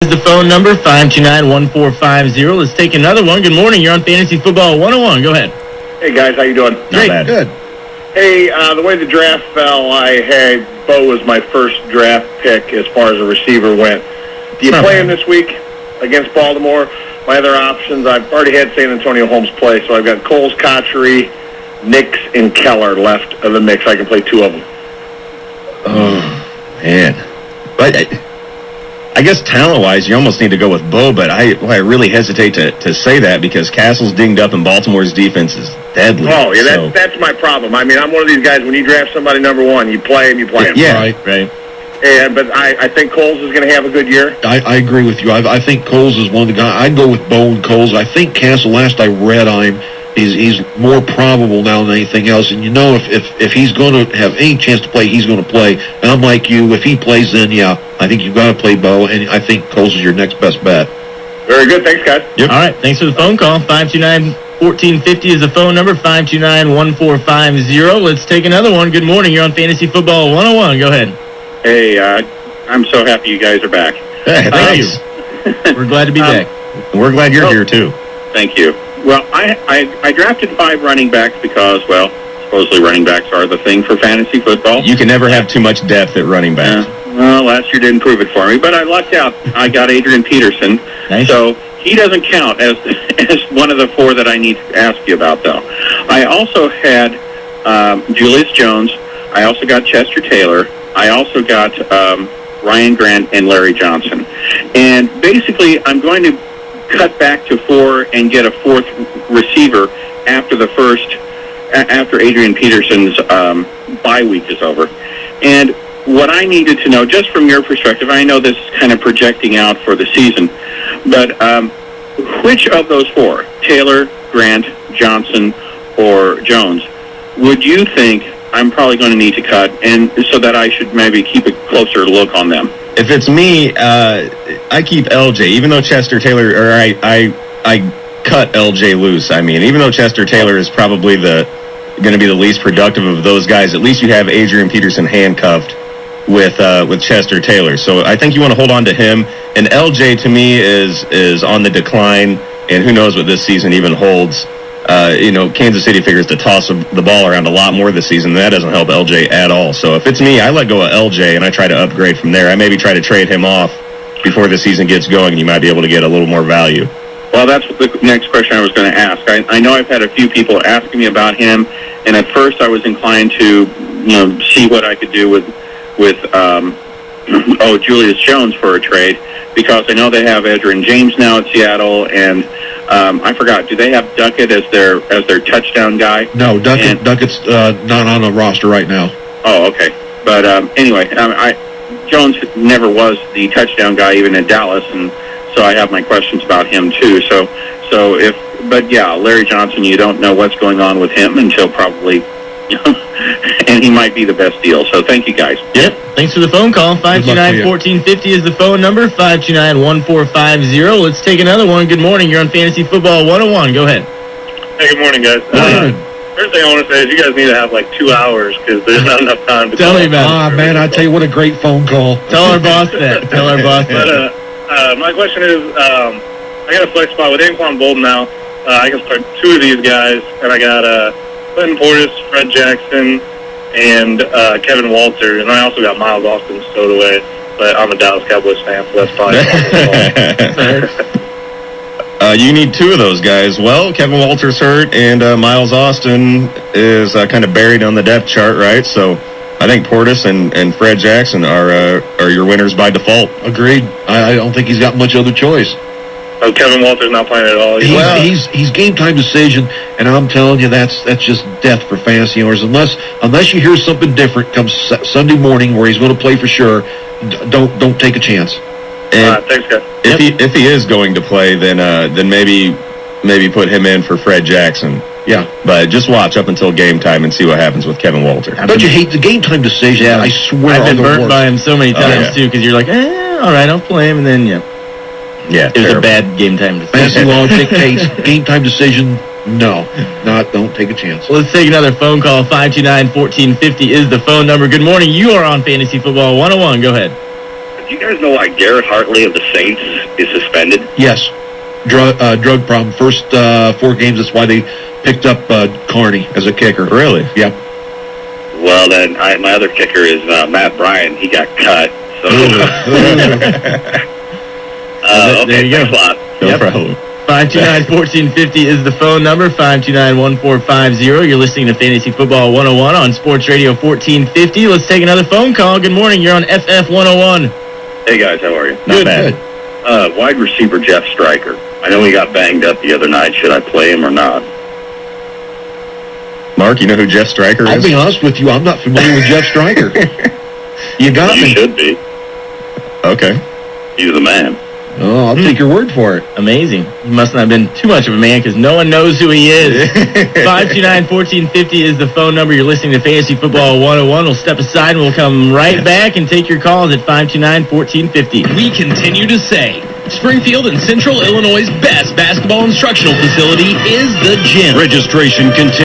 Is the phone number 529-1450. Let's take another one. Good morning. You're on Fantasy Football 101. Go ahead. Hey, guys. How you doing? Not bad. Good. Hey, the way the draft fell, I had Bo as my first draft pick as far as a receiver went. Do you play him this week against Baltimore? My other options, I've already had San Antonio Holmes play, so I've got Coles, Cotchery, Nix, and Keller left of the mix. I can play two of them. Oh, man. But I guess talent-wise, you almost need to go with Bo, but I really hesitate to say that because Castle's dinged up and Baltimore's defense is deadly. Oh, yeah, that's my problem. I mean, I'm one of these guys, when you draft somebody number one, you play him. Yeah, right. But I think Coles is going to have a good year. I agree with you. I think Coles is one of the guys. I'd go with Bo and Coles. I think Castle, last I read on him, he's more probable now than anything else. And if he's going to have any chance to play, he's going to play. And I'm like you. If he plays, then I think you've got to play Bo. And I think Coles is your next best bet. Very good. Thanks, guys. Yep. All right. Thanks for the phone call. 529-1450 is the phone number. 529-1450. Let's take another one. Good morning. You're on Fantasy Football 101. Go ahead. Hey, I'm so happy you guys are back. Hey, thanks. We're glad to be back. We're glad you're here, too. Thank you. Well, I drafted 5 running backs because, supposedly running backs are the thing for fantasy football. You can never have too much depth at running back. Well, last year didn't prove it for me, but I lucked out. I got Adrian Peterson. Nice. So he doesn't count as one of the 4 that I need to ask you about, though. I also had Julius Jones. I also got Chester Taylor. I also got Ryan Grant and Larry Johnson. And basically, I'm going to cut back to 4 and get a 4th receiver after Adrian Peterson's bye week is over. And what I needed to know, just from your perspective, I know this is kind of projecting out for the season, but which of those 4, Taylor, Grant, Johnson, or Jones, would you think I'm probably going to need to cut, and so that I should maybe keep a closer look on them? If it's me, I keep LJ, even though Chester Taylor, or I cut LJ loose. I mean, even though Chester Taylor is probably going to be the least productive of those guys, at least you have Adrian Peterson handcuffed with Chester Taylor. So I think you want to hold on to him. And LJ to me is on the decline, and who knows what this season even holds. Kansas City figures to toss the ball around a lot more this season, and that doesn't help LJ at all. So if it's me, I let go of LJ, and I try to upgrade from there. I maybe try to trade him off before the season gets going, and you might be able to get a little more value. Well, that's the next question I was going to ask. I know I've had a few people asking me about him, and at first I was inclined to, see what I could do with Julius Jones for a trade, because I know they have Edgerrin James now at Seattle, and I forgot, do they have Duckett as their touchdown guy? No, Duckett's not on the roster right now. Oh, okay. But anyway, Jones never was the touchdown guy even in Dallas, and so I have my questions about him too. But Larry Johnson, you don't know what's going on with him until probably, and he might be the best deal. So thank you, guys. Yep. Thanks for the phone call. 529-1450 is the phone number. 529-1450. Let's take another one. Good morning. You're on Fantasy Football 101. Go ahead. Hey, good morning, guys. First thing I want to say is you guys need to have like 2 hours because there's not enough time to tell me about it. Man, I tell you what a great phone call. Tell our boss that. But my question is, I got a flex spot with Anquan Bolden now. I can start 2 of these guys, and I got Clinton Portis, Fred Jackson, and Kevin Walter, and I also got Miles Austin stowed away. But I'm a Dallas Cowboys fan, so that's probably you need 2 of those guys. Well, Kevin Walter's hurt, and Miles Austin is kind of buried on the depth chart, right? So I think Portis and Fred Jackson are your winners by default. Agreed. I don't think he's got much other choice. Oh, Kevin Walter's not playing at all. He's game time decision, and I'm telling you that's just death for fantasy owners. Unless you hear something different come Sunday morning where he's going to play for sure, don't take a chance. And thanks, guys. If he is going to play, then maybe put him in for Fred Jackson. Yeah. But just watch up until game time and see what happens with Kevin Walter. Don't you hate the game time decision? Yeah. I swear. I've been burnt by him so many times, too, because you're like, all right, I'll play him, and then, Yeah, it was a bad game time decision. Fantasy law dictates game time decision. No, don't take a chance. Let's take another phone call. 529-1450 is the phone number. Good morning. You are on Fantasy Football 101. Go ahead. Do you guys know why Garrett Hartley of the Saints is suspended? Yes. Drug problem. First 4 games, that's why they picked up Carney as a kicker. Really? Yep. Well, then my other kicker is Matt Bryan. He got cut. So, There you go. Thanks a lot. No problem. 529-1450 is the phone number, 529-1450. You're listening to Fantasy Football 101 on Sports Radio 1450. Let's take another phone call. Good morning. You're on FF 101. Hey, guys. How are you? Not bad. Wide receiver Jeff Stryker. I know he got banged up the other night. Should I play him or not? Mark, you know who Jeff Stryker is? I'll be honest with you, I'm not familiar with Jeff Stryker. You got You me. should be. Okay. He's the man. Oh, I'll take your word for it. Amazing. He must not have been too much of a man because no one knows who he is. 529-1450 is the phone number. You're listening to Fantasy Football 101. We'll step aside and we'll come right back and take your calls at 529-1450. We continue to say, Springfield and Central Illinois' best basketball instructional facility is the gym. Registration continues.